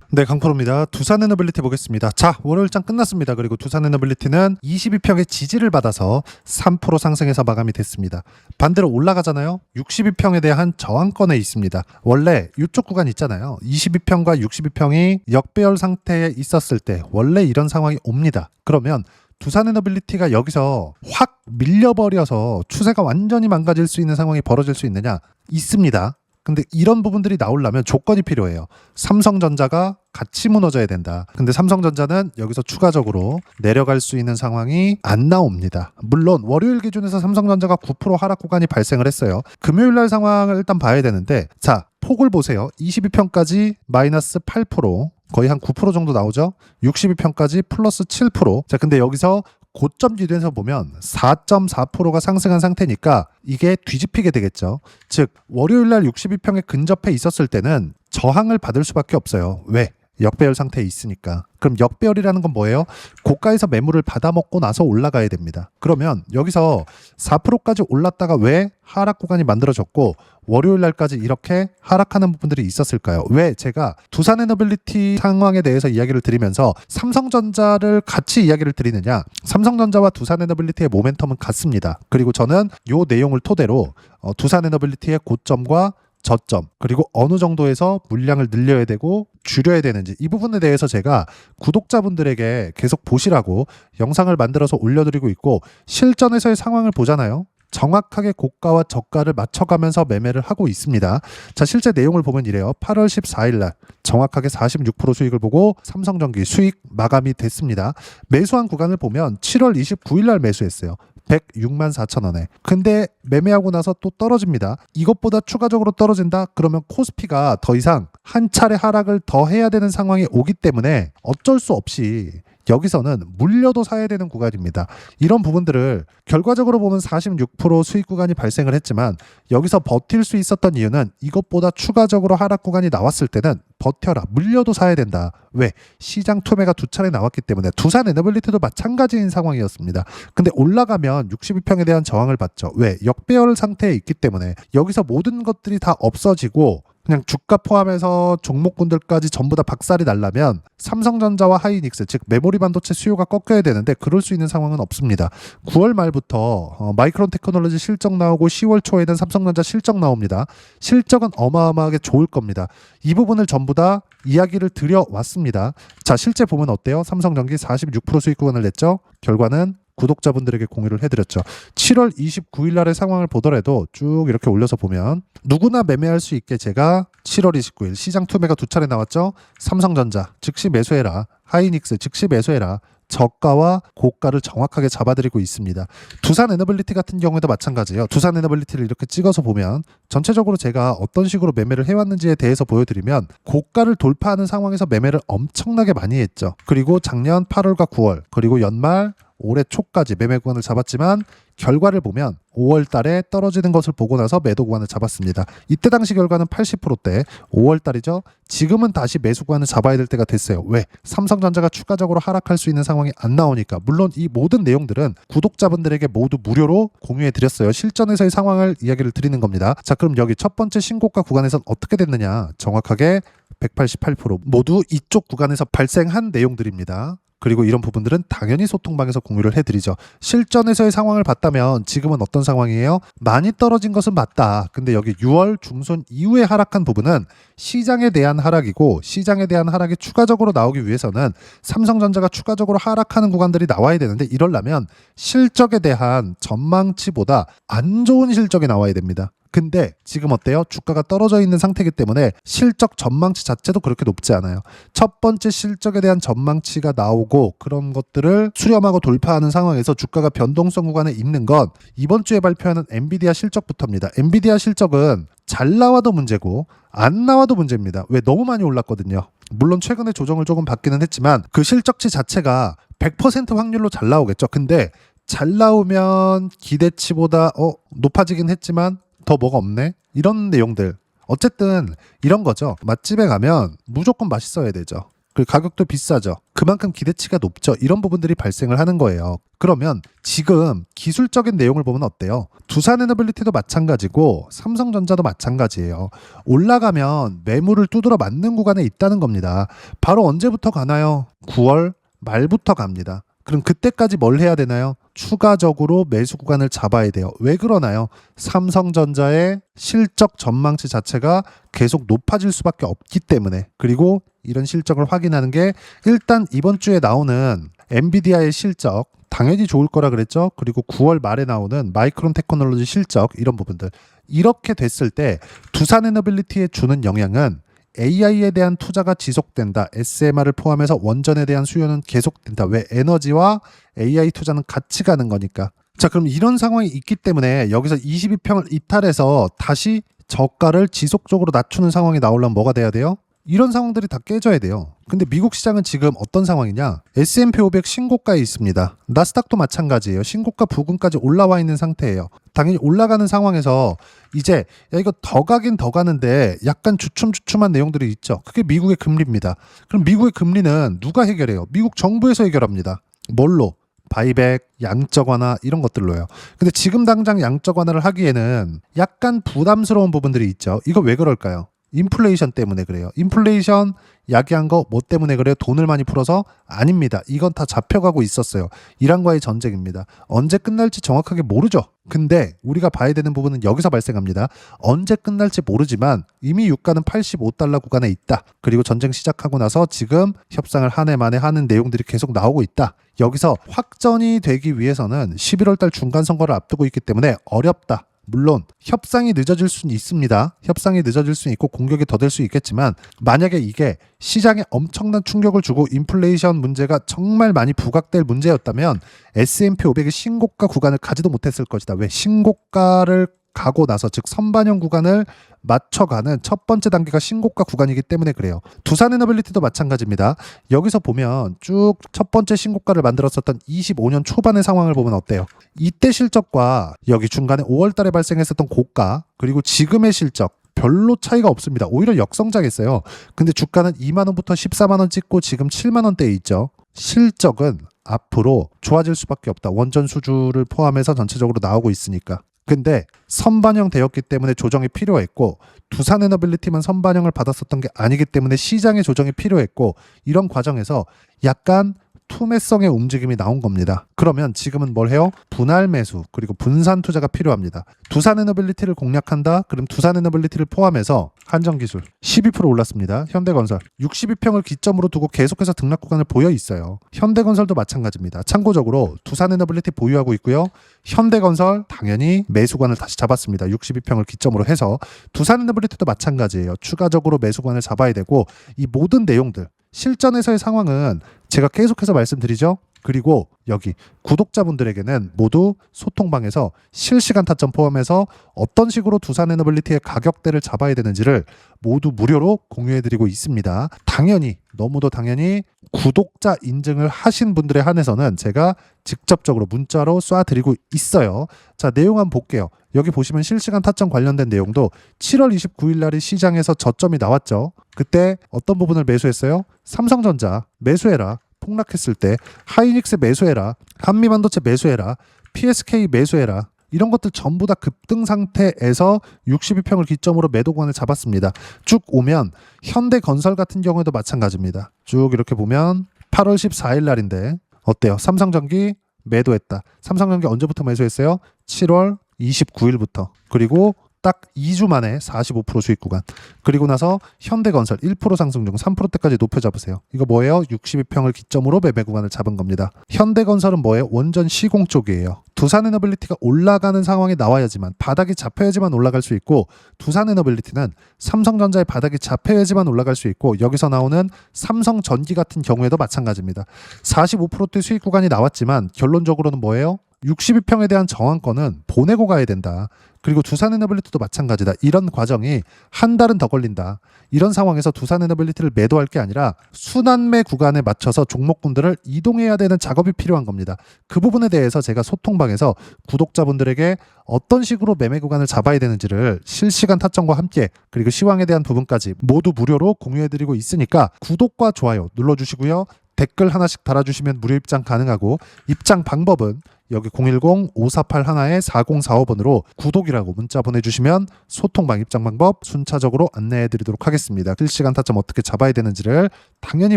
네, 강프로입니다. 두산 에너빌리티 보겠습니다. 자, 월요일장 끝났습니다. 그리고 두산 에너빌리티는 22평의 지지를 받아서 3% 상승해서 마감이 됐습니다. 반대로 올라가잖아요. 62평에 대한 저항권에 있습니다. 원래 이쪽 구간 있잖아요. 22평과 62평이 역배열 상태에 있었을 때 원래 이런 상황이 옵니다. 그러면 두산 에너빌리티가 여기서 확 밀려버려서 추세가 완전히 망가질 수 있는 상황이 벌어질 수 있느냐? 있습니다. 근데 이런 부분들이 나오려면 조건이 필요해요. 삼성전자가 같이 무너져야 된다. 근데 삼성전자는 여기서 추가적으로 내려갈 수 있는 상황이 안 나옵니다. 물론 월요일 기준에서 삼성전자가 9% 하락 구간이 발생을 했어요. 금요일 날 상황을 일단 봐야 되는데, 자, 폭을 보세요. 22평까지 마이너스 8%, 거의 한 9% 정도 나오죠. 62평까지 플러스 7%. 자, 근데 여기서 고점 기준에서 보면 4.4%가 상승한 상태니까 이게 뒤집히게 되겠죠. 즉 월요일날 62평에 근접해 있었을 때는 저항을 받을 수밖에 없어요. 왜? 역배열 상태에 있으니까. 그럼 역배열이라는 건 뭐예요? 고가에서 매물을 받아먹고 나서 올라가야 됩니다. 그러면 여기서 4%까지 올랐다가 왜 하락 구간이 만들어졌고 월요일 날까지 이렇게 하락하는 부분들이 있었을까요? 왜 제가 두산 에너빌리티 상황에 대해서 이야기를 드리면서 삼성전자를 같이 이야기를 드리느냐? 삼성전자와 두산 에너빌리티의 모멘텀은 같습니다. 그리고 저는 이 내용을 토대로 두산 에너빌리티의 고점과 저점, 그리고 어느 정도에서 물량을 늘려야 되고 줄여야 되는지 이 부분에 대해서 제가 구독자분들에게 계속 보시라고 영상을 만들어서 올려드리고 있고, 실전에서의 상황을 보잖아요. 정확하게 고가와 저가를 맞춰가면서 매매를 하고 있습니다. 자, 실제 내용을 보면 이래요. 8월 14일 날 정확하게 46% 수익을 보고 삼성전기 수익 마감이 됐습니다. 매수한 구간을 보면 7월 29일 날 매수했어요. 106만 4천 원에. 근데 매매하고 나서 또 떨어집니다. 이것보다 추가적으로 떨어진다? 그러면 코스피가 더 이상 한 차례 하락을 더 해야 되는 상황이 오기 때문에 어쩔 수 없이 여기서는 물려도 사야 되는 구간입니다. 이런 부분들을 결과적으로 보면 46% 수익 구간이 발생을 했지만 여기서 버틸 수 있었던 이유는 이것보다 추가적으로 하락 구간이 나왔을 때는 버텨라. 물려도 사야 된다. 왜? 시장 투매가 두 차례 나왔기 때문에. 두산 에너빌리티도 마찬가지인 상황이었습니다. 근데 올라가면 62평에 대한 저항을 받죠. 왜? 역배열 상태에 있기 때문에. 여기서 모든 것들이 다 없어지고 그냥 주가 포함해서 종목군들까지 전부 다 박살이 날라면 삼성전자와 하이닉스, 즉 메모리 반도체 수요가 꺾여야 되는데 그럴 수 있는 상황은 없습니다. 9월 말부터 마이크론 테크놀로지 실적 나오고 10월 초에는 삼성전자 실적 나옵니다. 실적은 어마어마하게 좋을 겁니다. 이 부분을 전부 다 이야기를 드려왔습니다. 자, 실제 보면 어때요? 삼성전기 46% 수익 구간을 냈죠. 결과는 구독자분들에게 공유를 해드렸죠. 7월 29일 날의 상황을 보더라도 쭉 이렇게 올려서 보면 누구나 매매할 수 있게 제가 7월 29일 시장 투매가 두 차례 나왔죠. 삼성전자 즉시 매수해라. 하이닉스 즉시 매수해라. 저가와 고가를 정확하게 잡아드리고 있습니다. 두산 에너빌리티 같은 경우에도 마찬가지예요. 두산 에너빌리티를 이렇게 찍어서 보면 전체적으로 제가 어떤 식으로 매매를 해왔는지에 대해서 보여드리면 고가를 돌파하는 상황에서 매매를 엄청나게 많이 했죠. 그리고 작년 8월과 9월 그리고 연말 올해 초까지 매매 구간을 잡았지만 결과를 보면 5월 달에 떨어지는 것을 보고 나서 매도 구간을 잡았습니다. 이때 당시 결과는 80%대 5월 달이죠. 지금은 다시 매수 구간을 잡아야 될 때가 됐어요. 왜? 삼성전자가 추가적으로 하락할 수 있는 상황이 안 나오니까. 물론 이 모든 내용들은 구독자분들에게 모두 무료로 공유해 드렸어요. 실전에서의 상황을 이야기를 드리는 겁니다. 자, 그럼 여기 첫 번째 신고가 구간에선 어떻게 됐느냐? 정확하게 188% 모두 이쪽 구간에서 발생한 내용들입니다. 그리고 이런 부분들은 당연히 소통방에서 공유를 해드리죠. 실전에서의 상황을 봤다면 지금은 어떤 상황이에요? 많이 떨어진 것은 맞다. 근데 여기 6월 중순 이후에 하락한 부분은 시장에 대한 하락이고, 시장에 대한 하락이 추가적으로 나오기 위해서는 삼성전자가 추가적으로 하락하는 구간들이 나와야 되는데, 이러려면 실적에 대한 전망치보다 안 좋은 실적이 나와야 됩니다. 근데 지금 어때요? 주가가 떨어져 있는 상태이기 때문에 실적 전망치 자체도 그렇게 높지 않아요. 첫 번째 실적에 대한 전망치가 나오고 그런 것들을 수렴하고 돌파하는 상황에서 주가가 변동성 구간에 있는 건 이번 주에 발표하는 엔비디아 실적부터입니다. 엔비디아 실적은 잘 나와도 문제고 안 나와도 문제입니다. 왜? 너무 많이 올랐거든요. 물론 최근에 조정을 조금 받기는 했지만 그 실적치 자체가 100% 확률로 잘 나오겠죠. 근데 잘 나오면 기대치보다 높아지긴 했지만 더 뭐가 없네? 이런 내용들. 어쨌든 이런 거죠. 맛집에 가면 무조건 맛있어야 되죠. 그리고 가격도 비싸죠. 그만큼 기대치가 높죠. 이런 부분들이 발생을 하는 거예요. 그러면 지금 기술적인 내용을 보면 어때요? 두산에너빌리티도 마찬가지고 삼성전자도 마찬가지예요. 올라가면 매물을 두드러 맞는 구간에 있다는 겁니다. 바로 언제부터 가나요? 9월 말부터 갑니다. 그럼 그때까지 뭘 해야 되나요? 추가적으로 매수 구간을 잡아야 돼요. 왜 그러나요? 삼성전자의 실적 전망치 자체가 계속 높아질 수밖에 없기 때문에. 그리고 이런 실적을 확인하는 게 일단 이번 주에 나오는 엔비디아의 실적 당연히 좋을 거라 그랬죠. 그리고 9월 말에 나오는 마이크론 테크놀로지 실적 이런 부분들. 이렇게 됐을 때 두산에너빌리티에 주는 영향은 AI에 대한 투자가 지속된다. SMR을 포함해서 원전에 대한 수요는 계속된다. 왜? 에너지와 AI 투자는 같이 가는 거니까. 자, 그럼 이런 상황이 있기 때문에 여기서 22평을 이탈해서 다시 저가를 지속적으로 낮추는 상황이 나오려면 뭐가 돼야 돼요? 이런 상황들이 다 깨져야 돼요. 근데 미국 시장은 지금 어떤 상황이냐? S&P 500 신고가에 있습니다. 나스닥도 마찬가지예요. 신고가 부근까지 올라와 있는 상태예요. 당연히 올라가는 상황에서 이제 야 이거 더 가긴 더 가는데 약간 주춤주춤한 내용들이 있죠. 그게 미국의 금리입니다. 그럼 미국의 금리는 누가 해결해요? 미국 정부에서 해결합니다. 뭘로? 바이백, 양적 완화 이런 것들로요. 근데 지금 당장 양적 완화를 하기에는 약간 부담스러운 부분들이 있죠. 이거 왜 그럴까요? 인플레이션 때문에 그래요. 인플레이션 야기한 거 뭐 때문에 그래요? 돈을 많이 풀어서? 아닙니다. 이건 다 잡혀가고 있었어요. 이란과의 전쟁입니다. 언제 끝날지 정확하게 모르죠. 근데 우리가 봐야 되는 부분은 여기서 발생합니다. 언제 끝날지 모르지만 이미 유가는 85달러 구간에 있다. 그리고 전쟁 시작하고 나서 지금 협상을 한 해 만에 하는 내용들이 계속 나오고 있다. 여기서 확전이 되기 위해서는 11월 달 중간 선거를 앞두고 있기 때문에 어렵다. 물론 협상이 늦어질 수는 있습니다. 협상이 늦어질 수는 있고 공격이 더 될 수 있겠지만 만약에 이게 시장에 엄청난 충격을 주고 인플레이션 문제가 정말 많이 부각될 문제였다면 S&P 500의 신고가 구간을 가지도 못했을 것이다. 왜? 신고가를 가고 나서 즉 선반영 구간을 맞춰가는 첫 번째 단계가 신고가 구간이기 때문에 그래요. 두산에너빌리티도 마찬가지입니다. 여기서 보면 쭉 첫 번째 신고가를 만들었었던 25년 초반의 상황을 보면 어때요? 이때 실적과 여기 중간에 5월 달에 발생했었던 고가 그리고 지금의 실적 별로 차이가 없습니다. 오히려 역성장했어요. 근데 주가는 2만 원부터 14만 원 찍고 지금 7만 원대에 있죠. 실적은 앞으로 좋아질 수밖에 없다. 원전 수주를 포함해서 전체적으로 나오고 있으니까. 근데 선반영 되었기 때문에 조정이 필요했고 두산에너빌리티만 선반영을 받았었던 게 아니기 때문에 시장의 조정이 필요했고 이런 과정에서 약간 투매성의 움직임이 나온 겁니다. 그러면 지금은 뭘 해요? 분할 매수 그리고 분산 투자가 필요합니다. 두산에너빌리티를 공략한다? 그럼 두산에너빌리티를 포함해서 한정기술 12% 올랐습니다. 현대건설 62평을 기점으로 두고 계속해서 등락 구간을 보여 있어요. 현대건설도 마찬가지입니다. 참고적으로 두산에너빌리티 보유하고 있고요. 현대건설 당연히 매수관을 다시 잡았습니다. 62평을 기점으로 해서 두산에너빌리티도 마찬가지예요. 추가적으로 매수관을 잡아야 되고 이 모든 내용들 실전에서의 상황은 제가 계속해서 말씀드리죠. 그리고 여기 구독자분들에게는 모두 소통방에서 실시간 타점 포함해서 어떤 식으로 두산에너빌리티의 가격대를 잡아야 되는지를 모두 무료로 공유해드리고 있습니다. 당연히 너무도 당연히 구독자 인증을 하신 분들에 한해서는 제가 직접적으로 문자로 쏴드리고 있어요. 자, 내용 한번 볼게요. 여기 보시면 실시간 타점 관련된 내용도 7월 29일 날이 시장에서 저점이 나왔죠. 그때 어떤 부분을 매수했어요? 삼성전자 매수해라. 폭락했을 때 하이닉스 매수해라. 한미반도체 매수해라. PSK 매수해라. 이런 것들 전부 다 급등 상태에서 62평을 기점으로 매도관을 잡았습니다. 쭉 오면 현대건설 같은 경우에도 마찬가지입니다. 쭉 이렇게 보면 8월 14일 날인데 어때요? 삼성전기 매도했다. 삼성전기 언제부터 매수했어요? 7월 29일부터. 그리고 딱 2주 만에 45% 수익 구간. 그리고 나서 현대건설 1% 상승 중 3%대까지 높여 잡으세요. 이거 뭐예요? 62평을 기점으로 매매 구간을 잡은 겁니다. 현대건설은 뭐예요? 원전 시공 쪽이에요. 두산에너빌리티가 올라가는 상황이 나와야지만 바닥이 잡혀야지만 올라갈 수 있고 두산에너빌리티는 삼성전자의 바닥이 잡혀야지만 올라갈 수 있고 여기서 나오는 삼성전기 같은 경우에도 마찬가지입니다. 45%대 수익 구간이 나왔지만 결론적으로는 뭐예요? 62평에 대한 정황권은 보내고 가야 된다. 그리고 두산에너빌리티도 마찬가지다. 이런 과정이 한 달은 더 걸린다. 이런 상황에서 두산에너빌리티를 매도할 게 아니라 순환매 구간에 맞춰서 종목군들을 이동해야 되는 작업이 필요한 겁니다. 그 부분에 대해서 제가 소통방에서 구독자분들에게 어떤 식으로 매매 구간을 잡아야 되는지를 실시간 타점과 함께 그리고 시황에 대한 부분까지 모두 무료로 공유해드리고 있으니까 구독과 좋아요 눌러주시고요. 댓글 하나씩 달아주시면 무료 입장 가능하고 입장 방법은 여기 010-5481-4045번으로 구독이라고 문자 보내주시면 소통방 입장 방법 순차적으로 안내해드리도록 하겠습니다. 실시간 타점 어떻게 잡아야 되는지를 당연히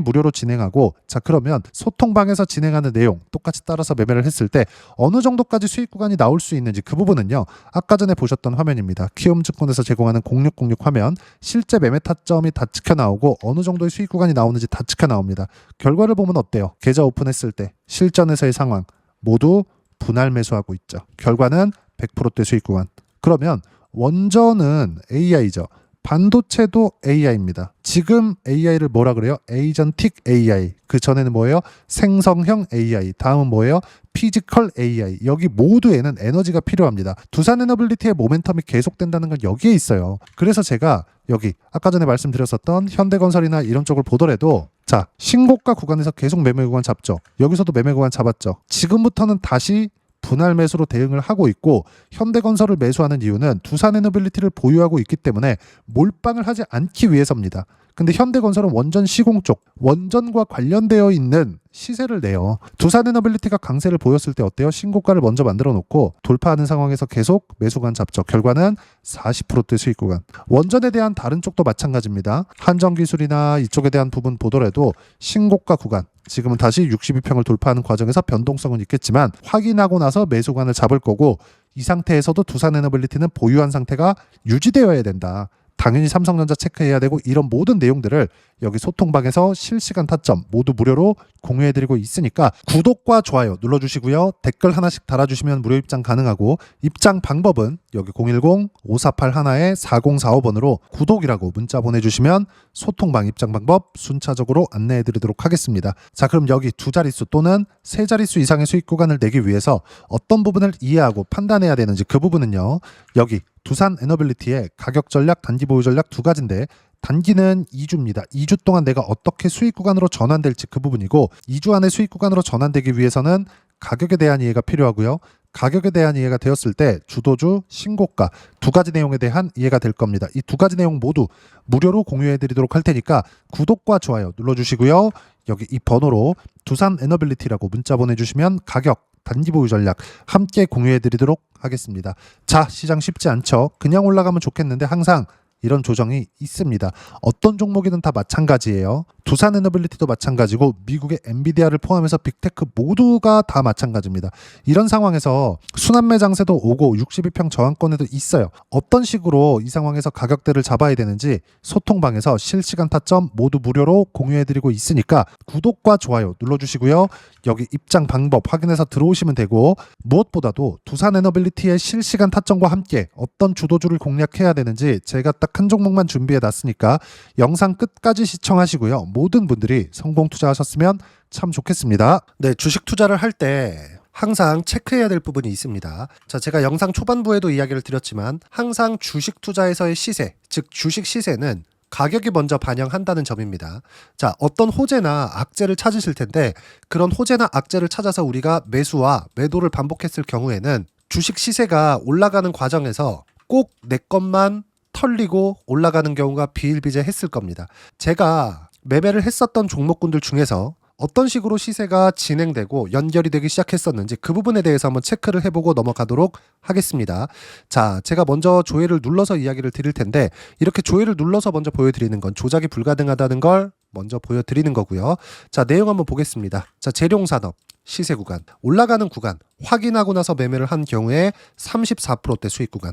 무료로 진행하고 자 그러면 소통방에서 진행하는 내용 똑같이 따라서 매매를 했을 때 어느 정도까지 수익 구간이 나올 수 있는지 그 부분은요. 아까 전에 보셨던 화면입니다. 키움증권에서 제공하는 0606 화면 실제 매매 타점이 다 찍혀 나오고 어느 정도의 수익 구간이 나오는지 다 찍혀 나옵니다. 결과를 보면 어때요? 계좌 오픈했을 때 실전에서의 상황 모두 분할 매수하고 있죠. 결과는 100%대 수익 구간. 그러면 원전은 AI죠. 반도체도 AI입니다. 지금 AI를 뭐라 그래요? 에이전틱 AI. 그 전에는 뭐예요? 생성형 AI. 다음은 뭐예요? 피지컬 AI. 여기 모두에는 에너지가 필요합니다. 두산에너빌리티의 모멘텀이 계속된다는 건 여기에 있어요. 그래서 제가 여기 아까 전에 말씀드렸었던 현대건설이나 이런 쪽을 보더라도 자 신고가 구간에서 계속 매매 구간 잡죠. 여기서도 매매 구간 잡았죠. 지금부터는 다시 분할 매수로 대응을 하고 있고 현대건설을 매수하는 이유는 두산에너빌리티를 보유하고 있기 때문에 몰빵을 하지 않기 위해서입니다. 근데 현대건설은 원전 시공 쪽 원전과 관련되어 있는 시세를 내요. 두산에너빌리티가 강세를 보였을 때 어때요? 신고가를 먼저 만들어 놓고 돌파하는 상황에서 계속 매수관 잡죠. 결과는 40%대 수익 구간. 원전에 대한 다른 쪽도 마찬가지입니다. 한정기술이나 이쪽에 대한 부분 보더라도 신고가 구간 지금은 다시 62평을 돌파하는 과정에서 변동성은 있겠지만 확인하고 나서 매수관을 잡을 거고 이 상태에서도 두산에너빌리티는 보유한 상태가 유지되어야 된다. 당연히 삼성전자 체크해야 되고 이런 모든 내용들을 여기 소통방에서 실시간 타점 모두 무료로 공유해드리고 있으니까 구독과 좋아요 눌러주시고요. 댓글 하나씩 달아주시면 무료 입장 가능하고 입장 방법은 여기 010-5481-4045번으로 구독이라고 문자 보내주시면 소통방 입장 방법 순차적으로 안내해드리도록 하겠습니다. 자 그럼 여기 두 자릿수 또는 세 자릿수 이상의 수익 구간을 내기 위해서 어떤 부분을 이해하고 판단해야 되는지 그 부분은요. 여기 두산에너빌리티의 가격 전략, 단기 보유 전략 두 가지인데 단기는 2주입니다. 2주 동안 내가 어떻게 수익 구간으로 전환될지 그 부분이고 2주 안에 수익 구간으로 전환되기 위해서는 가격에 대한 이해가 필요하고요. 가격에 대한 이해가 되었을 때 주도주, 신고가 두 가지 내용에 대한 이해가 될 겁니다. 이 두 가지 내용 모두 무료로 공유해 드리도록 할 테니까 구독과 좋아요 눌러주시고요. 여기 이 번호로 두산에너빌리티라고 문자 보내주시면 가격, 단기 보유 전략 함께 공유해 드리도록 하겠습니다. 자, 시장 쉽지 않죠. 그냥 올라가면 좋겠는데 항상 이런 조정이 있습니다. 어떤 종목이든 다 마찬가지예요. 두산에너빌리티도 마찬가지고 미국의 엔비디아를 포함해서 빅테크 모두가 다 마찬가지입니다. 이런 상황에서 순환매 장세도 오고 62평 저항권에도 있어요. 어떤 식으로 이 상황에서 가격대를 잡아야 되는지 소통방에서 실시간 타점 모두 무료로 공유해드리고 있으니까 구독과 좋아요 눌러주시고요. 여기 입장 방법 확인해서 들어오시면 되고 무엇보다도 두산에너빌리티의 실시간 타점과 함께 어떤 주도주를 공략해야 되는지 제가 딱 한 종목만 준비해 놨으니까 영상 끝까지 시청하시고요. 모든 분들이 성공 투자하셨으면 참 좋겠습니다. 네, 주식 투자를 할 때 항상 체크해야 될 부분이 있습니다. 자, 제가 영상 초반부에도 이야기를 드렸지만 항상 주식 투자에서의 시세, 즉 주식 시세는 가격이 먼저 반영한다는 점입니다. 자, 어떤 호재나 악재를 찾으실 텐데 그런 호재나 악재를 찾아서 우리가 매수와 매도를 반복했을 경우에는 주식 시세가 올라가는 과정에서 꼭 내 것만 털리고 올라가는 경우가 비일비재했을 겁니다. 제가 매매를 했었던 종목군들 중에서 어떤 식으로 시세가 진행되고 연결이 되기 시작했었는지 그 부분에 대해서 한번 체크를 해보고 넘어가도록 하겠습니다. 자, 제가 먼저 조회를 눌러서 이야기를 드릴 텐데 이렇게 조회를 눌러서 먼저 보여드리는 건 조작이 불가능하다는 걸 먼저 보여드리는 거고요. 자, 내용 한번 보겠습니다. 자, 재룡산업 시세 구간 올라가는 구간 확인하고 나서 매매를 한 경우에 34%대 수익 구간.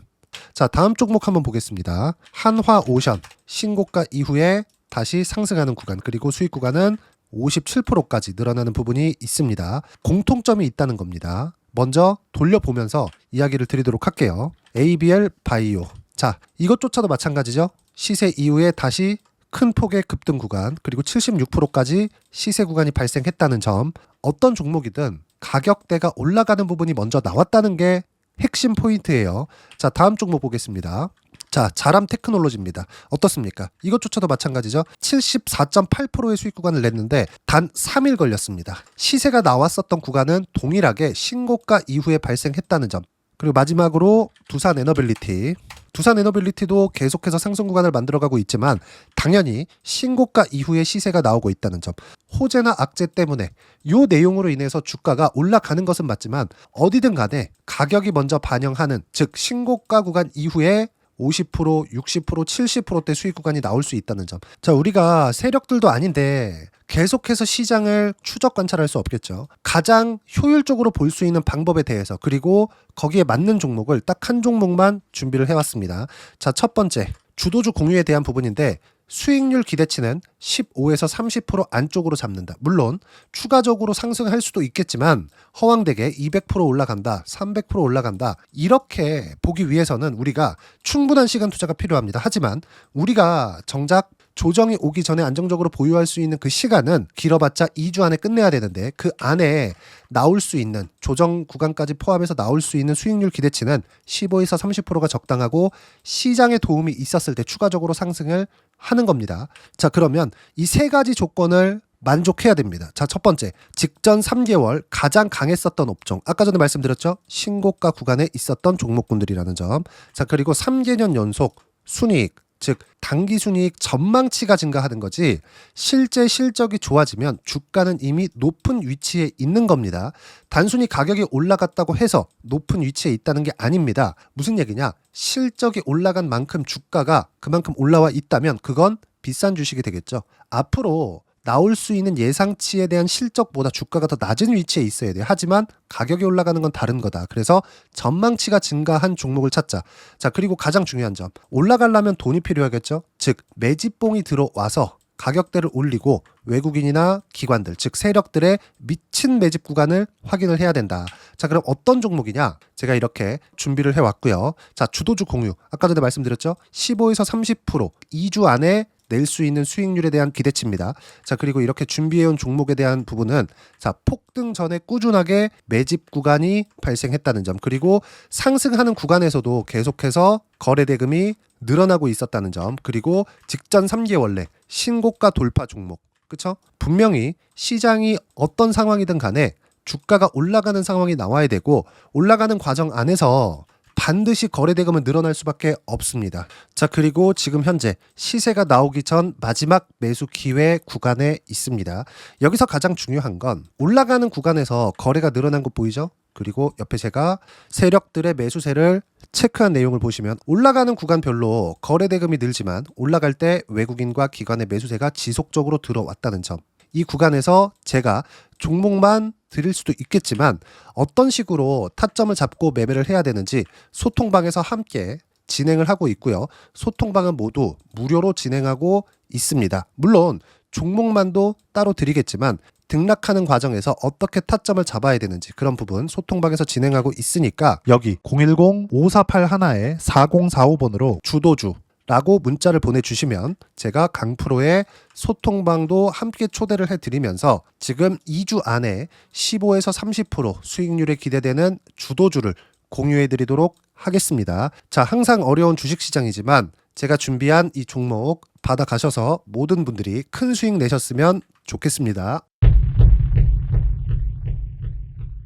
자, 다음 종목 한번 보겠습니다. 한화오션 신고가 이후에 다시 상승하는 구간 그리고 수익 구간은 57%까지 늘어나는 부분이 있습니다. 공통점이 있다는 겁니다. 먼저 돌려보면서 이야기를 드리도록 할게요. ABL 바이오. 자, 이것조차도 마찬가지죠. 시세 이후에 다시 큰 폭의 급등 구간 그리고 76%까지 시세 구간이 발생했다는 점. 어떤 종목이든 가격대가 올라가는 부분이 먼저 나왔다는 게 핵심 포인트예요. 자, 다음 종목 보겠습니다. 자, 자람 테크놀로지입니다. 어떻습니까? 이것조차도 마찬가지죠. 74.8%의 수익 구간을 냈는데 단 3일 걸렸습니다. 시세가 나왔었던 구간은 동일하게 신고가 이후에 발생했다는 점. 그리고 마지막으로 두산 에너빌리티. 두산 에너빌리티도 계속해서 상승 구간을 만들어가고 있지만 당연히 신고가 이후에 시세가 나오고 있다는 점. 호재나 악재 때문에 이 내용으로 인해서 주가가 올라가는 것은 맞지만 어디든 간에 가격이 먼저 반영하는, 즉 신고가 구간 이후에 50%, 60%, 70%대 수익 구간이 나올 수 있다는 점. 자, 우리가 세력들도 아닌데 계속해서 시장을 추적 관찰할 수 없겠죠. 가장 효율적으로 볼 수 있는 방법에 대해서, 그리고 거기에 맞는 종목을 딱 한 종목만 준비를 해왔습니다. 자, 첫 번째, 주도주 공유에 대한 부분인데 수익률 기대치는 15에서 30% 안쪽으로 잡는다. 물론 추가적으로 상승할 수도 있겠지만 허황되게 200% 올라간다, 300% 올라간다, 이렇게 보기 위해서는 우리가 충분한 시간 투자가 필요합니다. 하지만 우리가 정작 조정이 오기 전에 안정적으로 보유할 수 있는 그 시간은 길어봤자 2주 안에 끝내야 되는데, 그 안에 나올 수 있는 조정 구간까지 포함해서 나올 수 있는 수익률 기대치는 15에서 30%가 적당하고 시장에 도움이 있었을 때 추가적으로 상승을 하는 겁니다. 자, 그러면 이 세 가지 조건을 만족해야 됩니다. 자, 첫 번째, 직전 3개월 가장 강했었던 업종. 아까 전에 말씀드렸죠? 신고가 구간에 있었던 종목군들이라는 점. 자, 그리고 3개년 연속 순이익, 즉 단기 순이익 전망치가 증가하는 거지 실제 실적이 좋아지면 주가는 이미 높은 위치에 있는 겁니다. 단순히 가격이 올라갔다고 해서 높은 위치에 있다는 게 아닙니다. 무슨 얘기냐? 실적이 올라간 만큼 주가가 그만큼 올라와 있다면 그건 비싼 주식이 되겠죠. 앞으로 나올 수 있는 예상치에 대한 실적보다 주가가 더 낮은 위치에 있어야 돼요. 하지만 가격이 올라가는 건 다른 거다. 그래서 전망치가 증가한 종목을 찾자. 자, 그리고 가장 중요한 점. 올라가려면 돈이 필요하겠죠. 즉 매집봉이 들어와서 가격대를 올리고 외국인이나 기관들, 즉 세력들의 미친 매집 구간을 확인을 해야 된다. 자, 그럼 어떤 종목이냐? 제가 이렇게 준비를 해왔고요. 자, 주도주 공유. 아까 전에 말씀드렸죠. 15에서 30% 2주 안에 낼 수 있는 수익률에 대한 기대치입니다. 자, 그리고 이렇게 준비해온 종목에 대한 부분은, 자, 폭등 전에 꾸준하게 매집 구간이 발생했다는 점, 그리고 상승하는 구간에서도 계속해서 거래 대금이 늘어나고 있었다는 점, 그리고 직전 3개월 내 신고가 돌파 종목. 그쵸? 분명히 시장이 어떤 상황이든 간에 주가가 올라가는 상황이 나와야 되고 올라가는 과정 안에서 반드시 거래대금은 늘어날 수밖에 없습니다. 자, 그리고 지금 현재 시세가 나오기 전 마지막 매수 기회 구간에 있습니다. 여기서 가장 중요한 건 올라가는 구간에서 거래가 늘어난 거 보이죠? 그리고 옆에 제가 세력들의 매수세를 체크한 내용을 보시면 올라가는 구간별로 거래대금이 늘지만 올라갈 때 외국인과 기관의 매수세가 지속적으로 들어왔다는 점. 이 구간에서 제가 종목만 드릴 수도 있겠지만 어떤 식으로 타점을 잡고 매매를 해야 되는지 소통방에서 함께 진행을 하고 있고요. 소통방은 모두 무료로 진행하고 있습니다. 물론 종목만도 따로 드리겠지만 등락하는 과정에서 어떻게 타점을 잡아야 되는지 그런 부분 소통방에서 진행하고 있으니까 여기 010-5481-4045번으로 주도주 라고 문자를 보내주시면 제가 강프로의 소통방도 함께 초대를 해드리면서 지금 2주 안에 15에서 30% 수익률에 기대되는 주도주를 공유해드리도록 하겠습니다. 자, 항상 어려운 주식시장이지만 제가 준비한 이 종목 받아가셔서 모든 분들이 큰 수익 내셨으면 좋겠습니다.